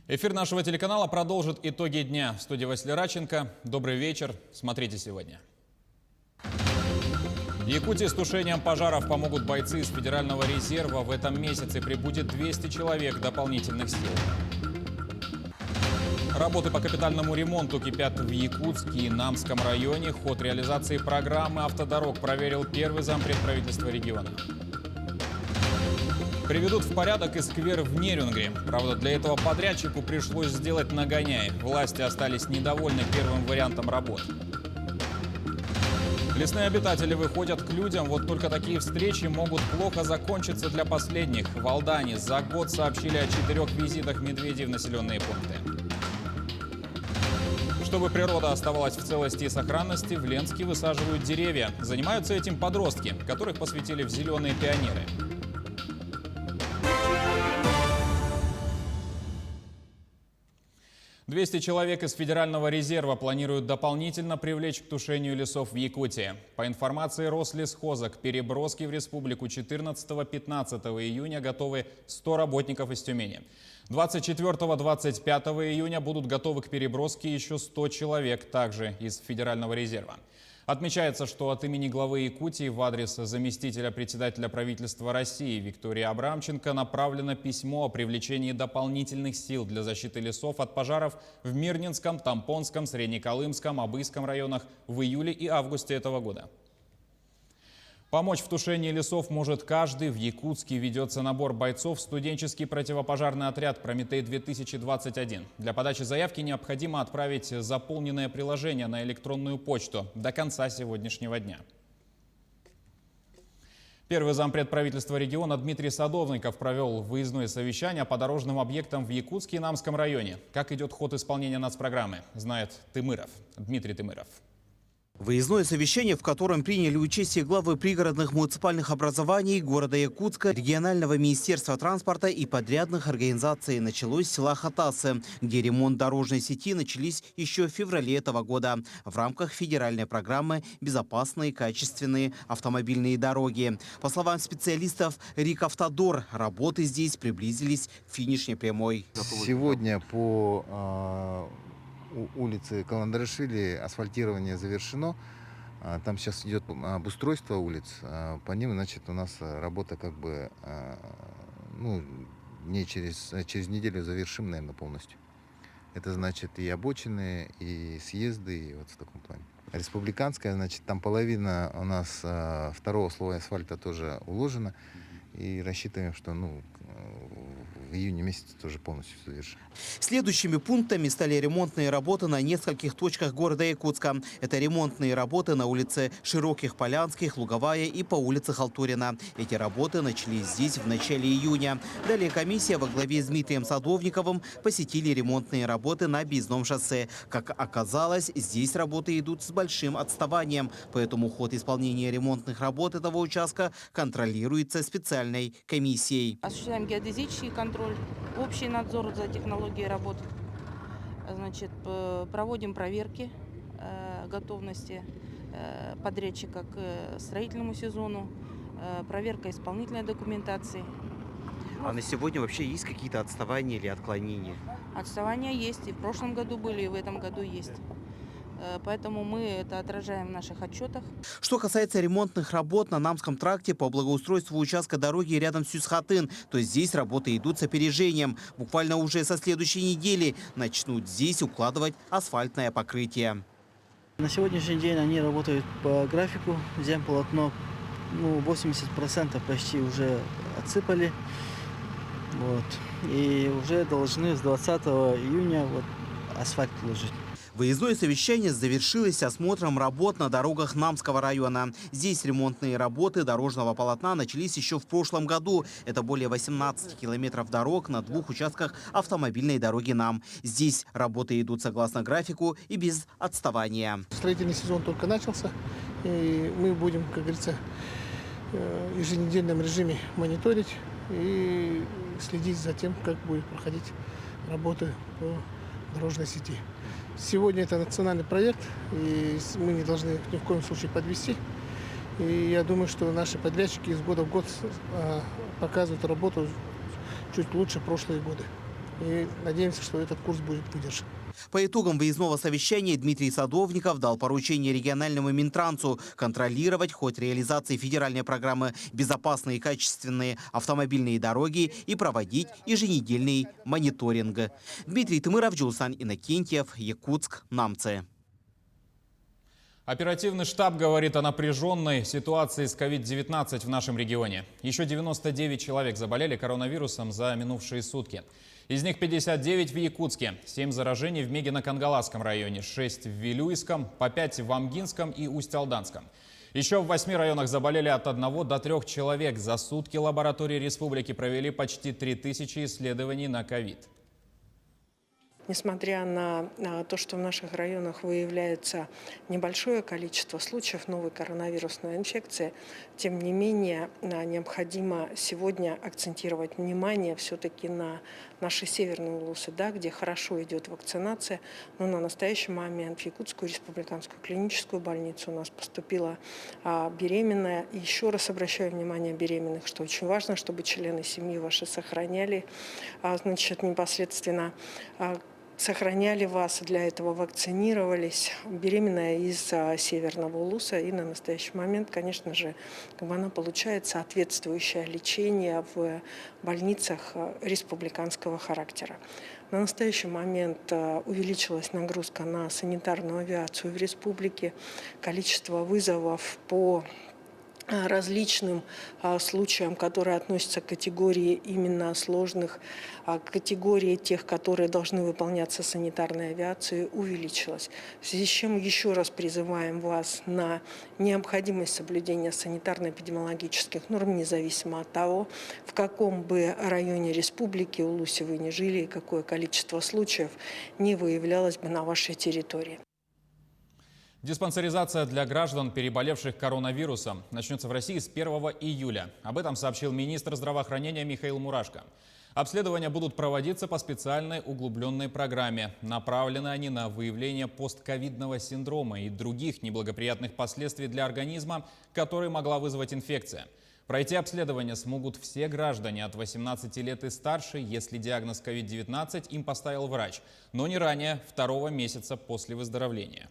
Эфир нашего телеканала продолжит итоги дня. В студии Василий Радченко. Добрый вечер. Смотрите сегодня. В Якутии с тушением пожаров помогут бойцы из Федерального резерва. В этом месяце прибудет 200 человек дополнительных сил. Работы по капитальному ремонту кипят в Якутске и Намском районе. Ход реализации программы автодорог проверил первый зампред правительства региона. Приведут в порядок и сквер в Нерюнгри. Правда, для этого подрядчику пришлось сделать нагоняй. Власти остались недовольны первым вариантом работ. Лесные обитатели выходят к людям, вот только такие встречи могут плохо закончиться для последних. В Алдане за год сообщили о 4 визитах медведей в населенные пункты. Чтобы природа оставалась в целости и сохранности, в Ленске высаживают деревья. Занимаются этим подростки, которых посвятили в «Зеленые пионеры». «200 человек из Федерального резерва планируют дополнительно привлечь к тушению лесов в Якутии. По информации Рослесхоза, к переброске в республику 14-15 июня готовы 100 работников из Тюмени. 24-25 июня будут готовы к переброске еще 100 человек, также из Федерального резерва. Отмечается, что от имени главы Якутии в адрес заместителя председателя правительства России Виктории Абрамченко направлено письмо о привлечении дополнительных сил для защиты лесов от пожаров в Мирнинском, Тампонском, Среднеколымском, Абыйском районах в июле и августе этого года. Помочь в тушении лесов может каждый. В Якутске ведется набор бойцов в студенческий противопожарный отряд «Прометей-2021». Для подачи заявки необходимо отправить заполненное приложение на электронную почту до конца сегодняшнего дня. Первый зампред правительства региона Дмитрий Садовников провел выездное совещание по дорожным объектам в Якутске и Намском районе. Как идет ход исполнения нацпрограммы, знает Дмитрий Тымыров. Выездное совещание, в котором приняли участие главы пригородных муниципальных образований города Якутска, регионального министерства транспорта и подрядных организаций, началось с села Хатасы, где ремонт дорожной сети начались еще в феврале этого года в рамках федеральной программы «Безопасные качественные автомобильные дороги». По словам специалистов РИК-Автодор, работы здесь приблизились к финишной прямой. Сегодня по улице Каландарашвили асфальтирование завершено. Там сейчас идет обустройство улиц. По ним, значит, у нас работа не через неделю завершим, наверное, полностью. Это значит и обочины, и съезды, и вот в таком плане. Республиканская, значит, там половина у нас второго слоя асфальта тоже уложена. И рассчитываем, что в июне месяце тоже полностью завершим. Следующими пунктами стали ремонтные работы на нескольких точках города Якутска. Это ремонтные работы на улице Широких, Полянских, Луговая и по улице Халтурина. Эти работы начались здесь в начале июня. Далее комиссия во главе с Дмитрием Садовниковым посетили ремонтные работы на Объездном шоссе. Как оказалось, здесь работы идут с большим отставанием, поэтому ход исполнения ремонтных работ этого участка контролируется специальной комиссией. Осуществляем геодезический контроль, общий надзор за технологией работ. Значит, проводим проверки готовности подрядчика к строительному сезону, проверка исполнительной документации. А на сегодня вообще есть какие-то отставания или отклонения? Отставания есть, и в прошлом году были, и в этом году есть. Поэтому мы это отражаем в наших отчетах. Что касается ремонтных работ на Намском тракте по благоустройству участка дороги рядом с Сюсхатын, то здесь работы идут с опережением. Буквально уже со следующей недели начнут здесь укладывать асфальтное покрытие. На сегодняшний день они работают по графику. Земполотно 80% почти уже отсыпали. И уже должны с 20 июня асфальт ложить. Выездное совещание завершилось осмотром работ на дорогах Намского района. Здесь ремонтные работы дорожного полотна начались еще в прошлом году. Это более 18 километров дорог на 2 участках автомобильной дороги НАМ. Здесь работы идут согласно графику и без отставания. Строительный сезон только начался, и мы будем, как говорится, в еженедельном режиме мониторить и следить за тем, как будет проходить работа по дорожной сети. Сегодня это национальный проект, и мы не должны ни в коем случае подвести. И я думаю, что наши подрядчики из года в год показывают работу чуть лучше прошлые годы. И надеемся, что этот курс будет выдержан. По итогам выездного совещания Дмитрий Садовников дал поручение региональному Минтрансу контролировать ход реализации федеральной программы «Безопасные и качественные автомобильные дороги» и проводить еженедельный мониторинг. Дмитрий Тымыров, Джулсан Иннокентьев, Якутск, Намцы. Оперативный штаб говорит о напряженной ситуации с COVID-19 в нашем регионе. Еще 99 человек заболели коронавирусом за минувшие сутки. Из них 59 в Якутске, 7 заражений в Мегино-Кангаласском районе, 6 в Вилюйском, по 5 в Амгинском и Усть-Алданском. Еще в 8 районах заболели от 1 до 3 человек. За сутки лаборатории республики провели почти 3000 исследований на ковид. Несмотря на то, что в наших районах выявляется небольшое количество случаев новой коронавирусной инфекции, тем не менее необходимо сегодня акцентировать внимание все-таки на наши северные улусы, да, где хорошо идет вакцинация. Но на настоящий момент в Якутскую республиканскую клиническую больницу у нас поступила беременная. И еще раз обращаю внимание беременных, что очень важно, чтобы члены семьи ваши сохраняли, непосредственно сохраняли вас, для этого вакцинировались. Беременная из Северного Улуса, и на настоящий момент, конечно же, она получает соответствующее лечение в больницах республиканского характера. На настоящий момент увеличилась нагрузка на санитарную авиацию в республике. Количество вызовов по различным случаям, которые относятся к категории именно сложных, к категории тех, которые должны выполняться санитарной авиацией, увеличилось. В связи с чем еще раз призываем вас на необходимость соблюдения санитарно-эпидемиологических норм, независимо от того, в каком бы районе республики, улусе вы ни жили, и какое количество случаев не выявлялось бы на вашей территории. Диспансеризация для граждан, переболевших коронавирусом, начнется в России с 1 июля. Об этом сообщил министр здравоохранения Михаил Мурашко. Обследования будут проводиться по специальной углубленной программе. Направлены они на выявление постковидного синдрома и других неблагоприятных последствий для организма, которые могла вызвать инфекция. Пройти обследование смогут все граждане от 18 лет и старше, если диагноз COVID-19 им поставил врач, но не ранее 2-го месяца после выздоровления.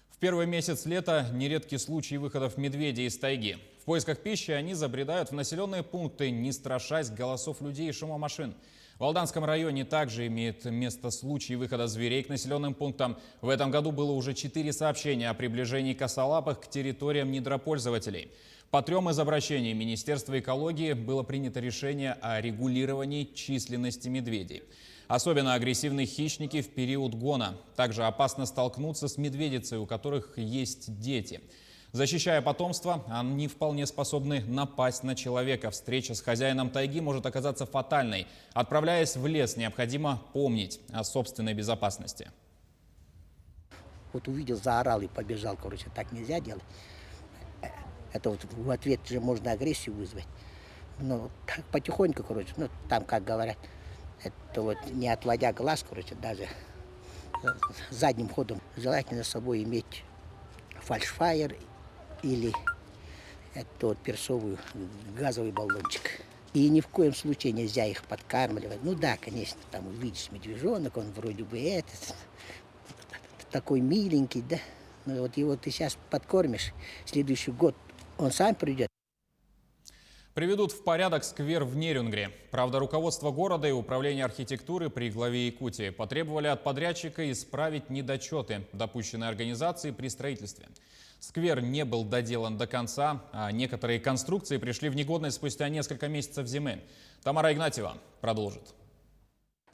В первый месяц лета нередки случаи выходов медведей из тайги. В поисках пищи они забредают в населенные пункты, не страшась голосов людей и шума машин. В Алданском районе также имеет место случаи выхода зверей к населенным пунктам. В этом году было уже 4 сообщения о приближении косолапых к территориям недропользователей. По 3 из обращений Министерства экологии было принято решение о регулировании численности медведей. Особенно агрессивны хищники в период гона. Также опасно столкнуться с медведицей, у которых есть дети. Защищая потомство, они вполне способны напасть на человека. Встреча с хозяином тайги может оказаться фатальной. Отправляясь в лес, необходимо помнить о собственной безопасности. Вот увидел, заорал и побежал, короче, так нельзя делать. Это вот в ответ же можно агрессию вызвать. Но так потихоньку, короче, ну там, как говорят, это вот не отводя глаз, короче, даже задним ходом. Желательно с собой иметь фальшфайер или это вот перцовый газовый баллончик. И ни в коем случае нельзя их подкармливать. Ну да, конечно, там увидишь медвежонок, он вроде бы такой миленький, да. Но вот его ты сейчас подкормишь, следующий год он сам придет. Приведут в порядок сквер в Нерюнгре. Правда, руководство города и управление архитектуры при главе Якутии потребовали от подрядчика исправить недочеты, допущенные организацией при строительстве. Сквер не был доделан до конца, а некоторые конструкции пришли в негодность спустя несколько месяцев зимы. Тамара Игнатьева продолжит.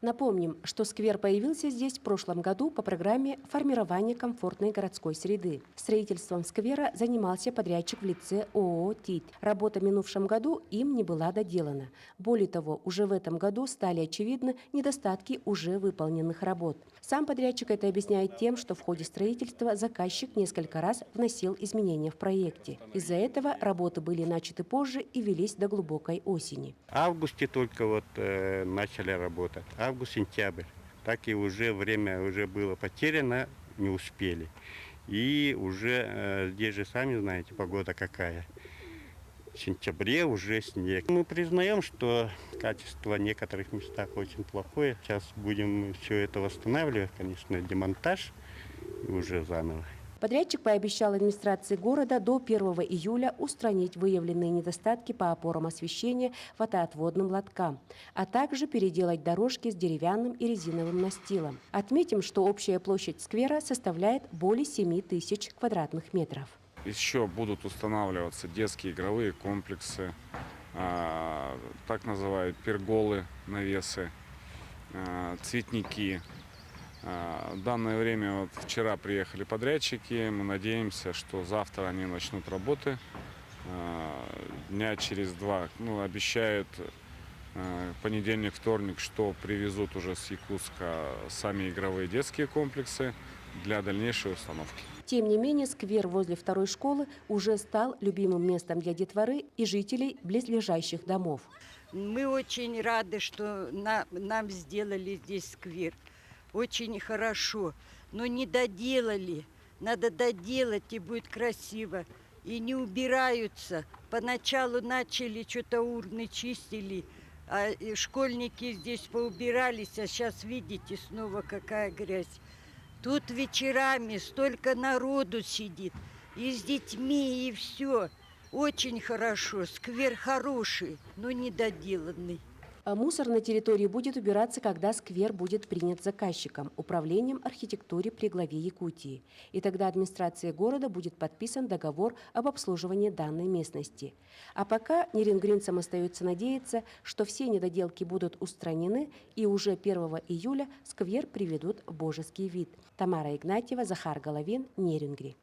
Напомним, что сквер появился здесь в прошлом году по программе формирования комфортной городской среды. Строительством сквера занимался подрядчик в лице ООО «ТИТ». Работа в минувшем году им не была доделана. Более того, уже в этом году стали очевидны недостатки уже выполненных работ. Сам подрядчик это объясняет тем, что в ходе строительства заказчик несколько раз вносил изменения в проекте. Из-за этого работы были начаты позже и велись до глубокой осени. В августе только вот начали работать. Август-сентябрь. Так и уже время уже было потеряно, не успели. И уже здесь же сами знаете, погода какая. в сентябре уже снег. Мы признаем, что качество в некоторых местах очень плохое. Сейчас будем все это восстанавливать, конечно, демонтаж и уже заново. Подрядчик пообещал администрации города до 1 июля устранить выявленные недостатки по опорам освещения водоотводным лоткам, а также переделать дорожки с деревянным и резиновым настилом. Отметим, что общая площадь сквера составляет более 7 тысяч квадратных метров. Еще будут устанавливаться детские игровые комплексы, так называют перголы, навесы, цветники. В данное время, вчера приехали подрядчики, мы надеемся, что завтра они начнут работы. Дня через 2, обещают понедельник, вторник, что привезут уже с Якутска сами игровые детские комплексы для дальнейшей установки. Тем не менее, сквер возле второй школы уже стал любимым местом для детворы и жителей близлежащих домов. Мы очень рады, что нам сделали здесь сквер. Очень хорошо, но не доделали. Надо доделать, и будет красиво. И не убираются. Поначалу начали, что-то урны чистили, а школьники здесь поубирались, а сейчас видите, снова какая грязь. Тут вечерами столько народу сидит, и с детьми, и все. Очень хорошо, сквер хороший, но недоделанный. Мусор на территории будет убираться, когда сквер будет принят заказчиком, управлением архитектуры при главе Якутии. И тогда администрацией города будет подписан договор об обслуживании данной местности. А пока нерингринцам остается надеяться, что все недоделки будут устранены, и уже 1 июля сквер приведут в божеский вид. Тамара Игнатьева, Захар Головин, Нерингри.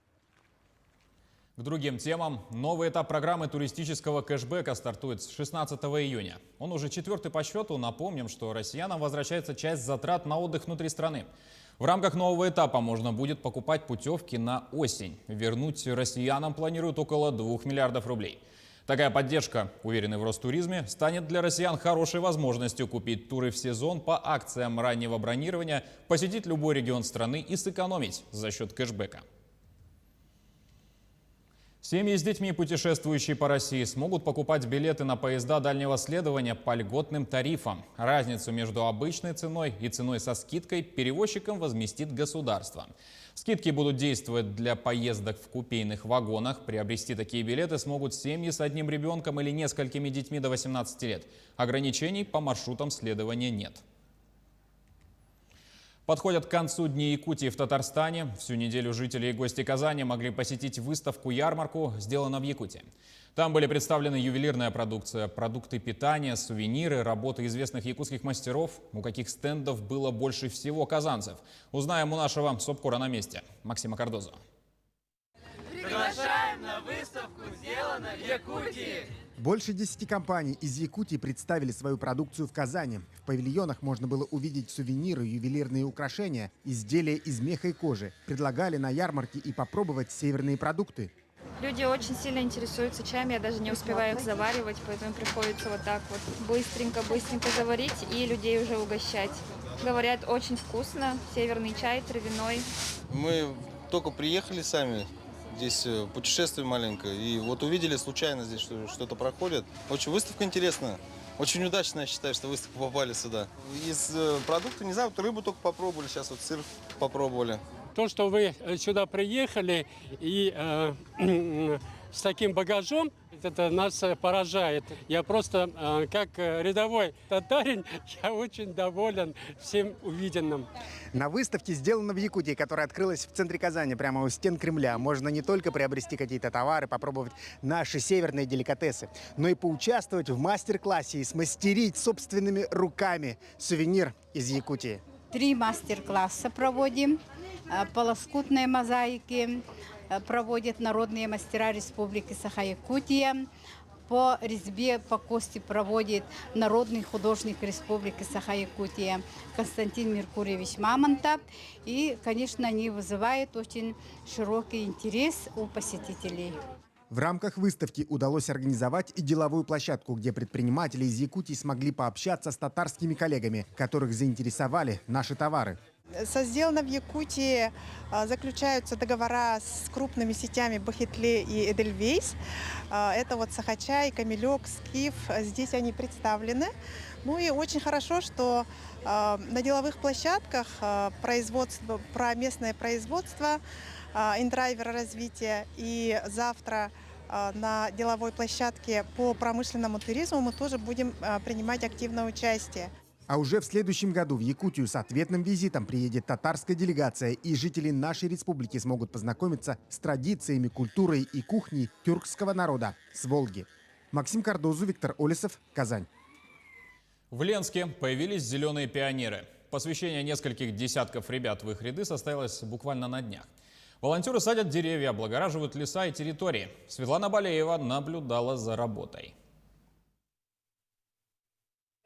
К другим темам. Новый этап программы туристического кэшбэка стартует с 16 июня. Он уже 4-й по счету. Напомним, что россиянам возвращается часть затрат на отдых внутри страны. В рамках нового этапа можно будет покупать путевки на осень. Вернуть россиянам планируют около 2 миллиардов рублей. Такая поддержка, уверены в Ростуризме, станет для россиян хорошей возможностью купить туры в сезон по акциям раннего бронирования, посетить любой регион страны и сэкономить за счет кэшбэка. Семьи с детьми, путешествующие по России, смогут покупать билеты на поезда дальнего следования по льготным тарифам. Разницу между обычной ценой и ценой со скидкой перевозчикам возместит государство. Скидки будут действовать для поездок в купейных вагонах. Приобрести такие билеты смогут семьи с одним ребенком или несколькими детьми до 18 лет. Ограничений по маршрутам следования нет. Подходят к концу Дни Якутии в Татарстане. Всю неделю жители и гости Казани могли посетить выставку-ярмарку «Сделано в Якутии». Там были представлены ювелирная продукция, продукты питания, сувениры, работы известных якутских мастеров. У каких стендов было больше всего казанцев? Узнаем у нашего СОБКОРа на месте. Максима Кардозова. Приглашаем на выставку «Сделано в Якутии». Больше 10 компаний из Якутии представили свою продукцию в Казани. В павильонах можно было увидеть сувениры, ювелирные украшения, изделия из меха и кожи. Предлагали на ярмарке и попробовать северные продукты. Люди очень сильно интересуются чаями, я даже не успеваю их заваривать, поэтому приходится вот так вот быстренько заварить и людей уже угощать. Говорят, очень вкусно, северный чай, травяной. Мы только приехали сами. Здесь путешествие маленькое. И вот увидели случайно здесь, что что-то проходит. Очень выставка интересная. Очень удачно, я считаю, что выставку попали сюда. Из продуктов, не знаю, вот рыбу только попробовали, сейчас вот сыр попробовали. То, что вы сюда приехали и с таким багажом, это нас поражает. Я просто, как рядовой татарин, я очень доволен всем увиденным. На выставке «Сделано в Якутии», которая открылась в центре Казани, прямо у стен Кремля, можно не только приобрести какие-то товары, попробовать наши северные деликатесы, но и поучаствовать в мастер-классе и смастерить собственными руками сувенир из Якутии. 3 мастер-класса проводим, полоскутные мозаики проводят народные мастера Республики Саха-Якутия. По резьбе, по кости проводит народный художник Республики Саха-Якутия Константин Меркурьевич Мамонтов. И, конечно, они вызывают очень широкий интерес у посетителей. В рамках выставки удалось организовать и деловую площадку, где предприниматели из Якутии смогли пообщаться с татарскими коллегами, которых заинтересовали наши товары. Сделано в Якутии, заключаются договора с крупными сетями Бахетле и Эдельвейс. Это вот Сахачай, Камелек, Скиф, здесь они представлены. Ну и очень хорошо, что на деловых площадках про местное производство, индрайвер развития, и завтра на деловой площадке по промышленному туризму мы тоже будем принимать активное участие. А уже в следующем году в Якутию с ответным визитом приедет татарская делегация, и жители нашей республики смогут познакомиться с традициями, культурой и кухней тюркского народа с Волги. Максим Кардозу, Виктор Олесов, Казань. В Ленске появились зеленые пионеры. Посвящение нескольких десятков ребят в их ряды состоялось буквально на днях. Волонтеры садят деревья, облагораживают леса и территории. Светлана Балеева наблюдала за работой.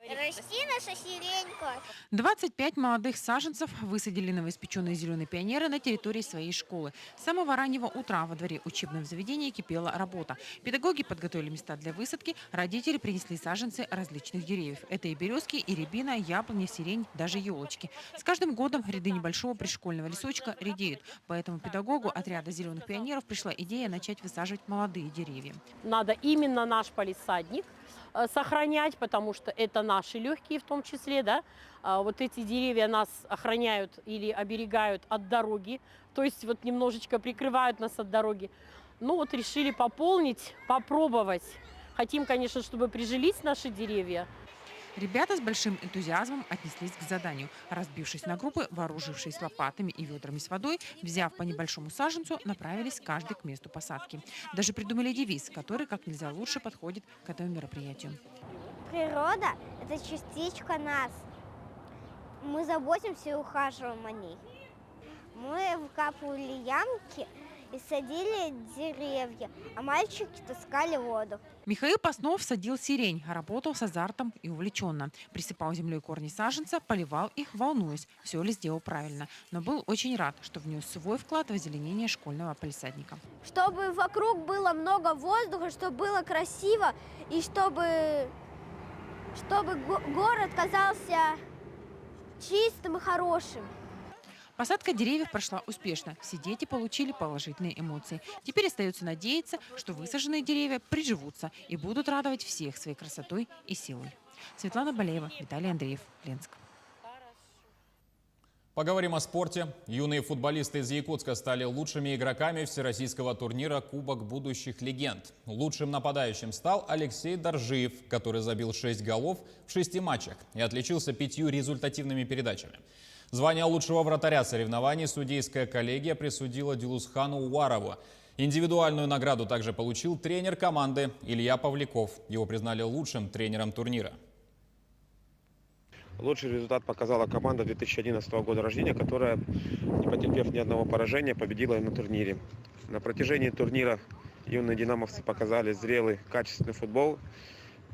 Расти наша сиренька. 25 молодых саженцев высадили новоиспеченные зеленые пионеры на территории своей школы. С самого раннего утра во дворе учебного заведения кипела работа. Педагоги подготовили места для высадки, родители принесли саженцы различных деревьев. Это и березки, и рябина, яблони, сирень, даже елочки. С каждым годом ряды небольшого пришкольного лесочка редеют. Поэтому педагогу отряда зеленых пионеров пришла идея начать высаживать молодые деревья. Надо именно наш палисадник сохранять, потому что это наши легкие в том числе, да. Вот эти деревья нас охраняют или оберегают от дороги, то есть вот немножечко прикрывают нас от дороги. Ну вот решили пополнить, попробовать. Хотим, конечно, чтобы прижились наши деревья. Ребята с большим энтузиазмом отнеслись к заданию. Разбившись на группы, вооружившись лопатами и ведрами с водой, взяв по небольшому саженцу, направились каждый к месту посадки. Даже придумали девиз, который как нельзя лучше подходит к этому мероприятию. Природа – это частичка нас. Мы заботимся и ухаживаем о ней. Мы выкапывали ямки и садили деревья, а мальчики таскали воду. Михаил Паснов садил сирень, работал с азартом и увлеченно. Присыпал землей корни саженца, поливал их, волнуясь, все ли сделал правильно. Но был очень рад, что внес свой вклад в озеленение школьного палисадника. Чтобы вокруг было много воздуха, чтобы было красиво и чтобы город казался чистым и хорошим. Посадка деревьев прошла успешно. Все дети получили положительные эмоции. Теперь остается надеяться, что высаженные деревья приживутся и будут радовать всех своей красотой и силой. Светлана Балеева, Виталий Андреев, Ленск. Поговорим о спорте. Юные футболисты из Якутска стали лучшими игроками всероссийского турнира «Кубок будущих легенд». Лучшим нападающим стал Алексей Доржиев, который забил 6 голов в 6 матчах и отличился 5 результативными передачами. Звание лучшего вратаря соревнований судейская коллегия присудила Дилусхану Уарову. Индивидуальную награду также получил тренер команды Илья Павляков. Его признали лучшим тренером турнира. Лучший результат показала команда 2011 года рождения, которая, не потерпев ни одного поражения, победила на турнире. На протяжении турнира юные динамовцы показали зрелый, качественный футбол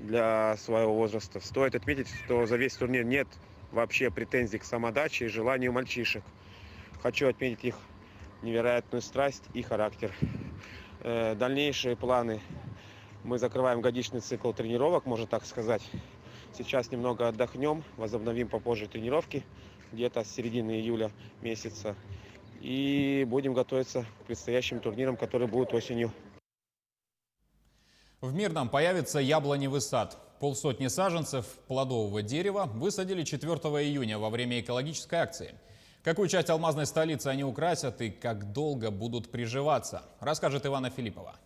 для своего возраста. Стоит отметить, что за весь турнир нет вообще претензий к самодаче и желанию мальчишек. Хочу отметить их невероятную страсть и характер. Дальнейшие планы. Мы закрываем годичный цикл тренировок, можно так сказать. Сейчас немного отдохнем, возобновим попозже тренировки, где-то с середины июля месяца. И будем готовиться к предстоящим турнирам, которые будут осенью. В Мирном появится яблоневый сад. 500 саженцев плодового дерева высадили 4 июня во время экологической акции. Какую часть алмазной столицы они украсят и как долго будут приживаться, расскажет Ивана Филиппова.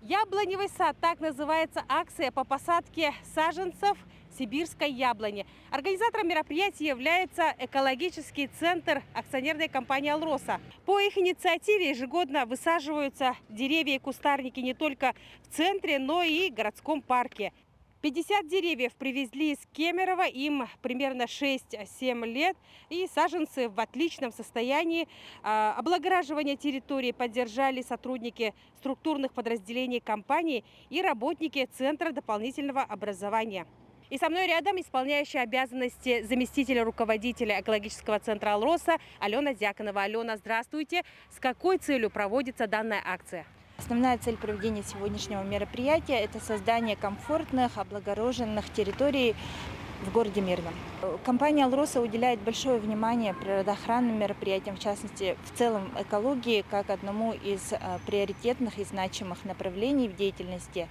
Яблоневый сад – так называется акция по посадке саженцев сибирской яблони. Организатором мероприятия является экологический центр акционерной компании «Алроса». По их инициативе ежегодно высаживаются деревья и кустарники не только в центре, но и в городском парке. 50 деревьев привезли из Кемерово, им примерно 6-7 лет, и саженцы в отличном состоянии. Облагораживание территории поддержали сотрудники структурных подразделений компании и работники Центра дополнительного образования. И со мной рядом исполняющая обязанности заместителя руководителя экологического центра «Алроса» Алена Дьяконова. Алена, здравствуйте. С какой целью проводится данная акция? Основная цель проведения сегодняшнего мероприятия – это создание комфортных, облагороженных территорий в городе Мирном. Компания «Алроса» уделяет большое внимание природоохранным мероприятиям, в частности, в целом экологии, как одному из приоритетных и значимых направлений в деятельности.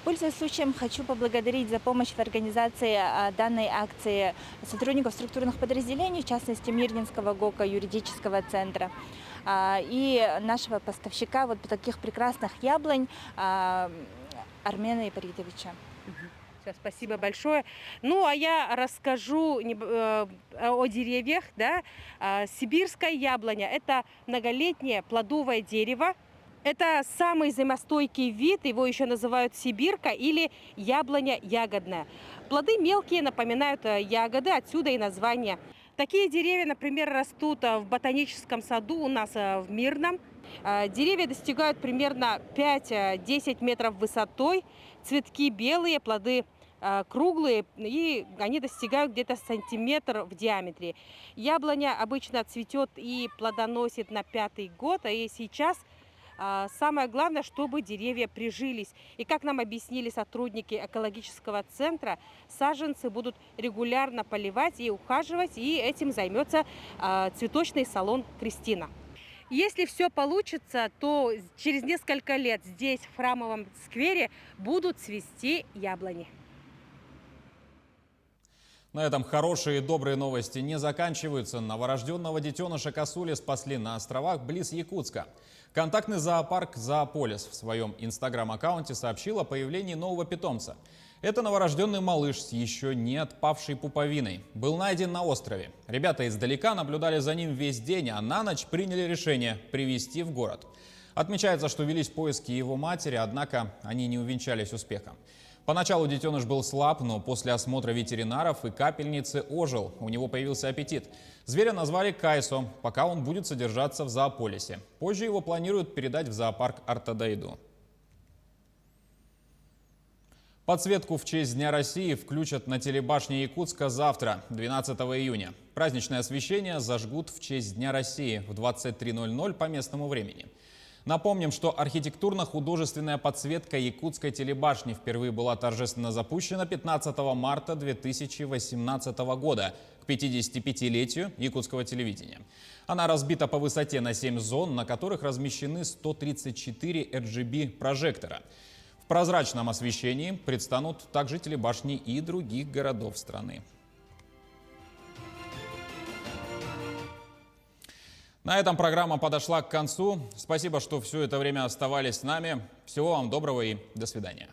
Пользуясь случаем, хочу поблагодарить за помощь в организации данной акции сотрудников структурных подразделений, в частности, Мирнинского ГОКа, юридического центра, и нашего поставщика вот таких прекрасных яблонь Армена Ипаритовича. Спасибо большое. Ну, а я расскажу о деревьях. Да? Сибирская яблоня – это многолетнее плодовое дерево. Это самый зимостойкий вид, его еще называют сибирка или яблоня ягодная. Плоды мелкие, напоминают ягоды, отсюда и название. Такие деревья, например, растут в ботаническом саду у нас в Мирном. Деревья достигают примерно 5-10 метров высотой, цветки белые, плоды круглые, и они достигают где-то сантиметр в диаметре. Яблоня обычно цветет и плодоносит на 5-й год, и сейчас самое главное, чтобы деревья прижились. И как нам объяснили сотрудники экологического центра, саженцы будут регулярно поливать и ухаживать, и этим займется цветочный салон «Кристина». Если все получится, то через несколько лет здесь, в храмовом сквере, будут цвести яблони. На этом хорошие и добрые новости не заканчиваются. Новорожденного детеныша косули спасли на островах близ Якутска. Контактный зоопарк «Зоополис» в своем инстаграм-аккаунте сообщил о появлении нового питомца. Это новорожденный малыш с еще не отпавшей пуповиной. Был найден на острове. Ребята издалека наблюдали за ним весь день, а на ночь приняли решение привезти в город. Отмечается, что велись поиски его матери, однако они не увенчались успехом. Поначалу детеныш был слаб, но после осмотра ветеринаров и капельницы ожил. У него появился аппетит. Зверя назвали Кайсо, пока он будет содержаться в зоополисе. Позже его планируют передать в зоопарк Артадайду. Подсветку в честь Дня России включат на телебашне Якутска завтра, 12 июня. Праздничное освещение зажгут в честь Дня России в 23:00 по местному времени. Напомним, что архитектурно-художественная подсветка якутской телебашни впервые была торжественно запущена 15 марта 2018 года к 55-летию якутского телевидения. Она разбита по высоте на 7 зон, на которых размещены 134 RGB-прожектора. В прозрачном освещении предстанут также телебашни и других городов страны. На этом программа подошла к концу. Спасибо, что все это время оставались с нами. Всего вам доброго и до свидания.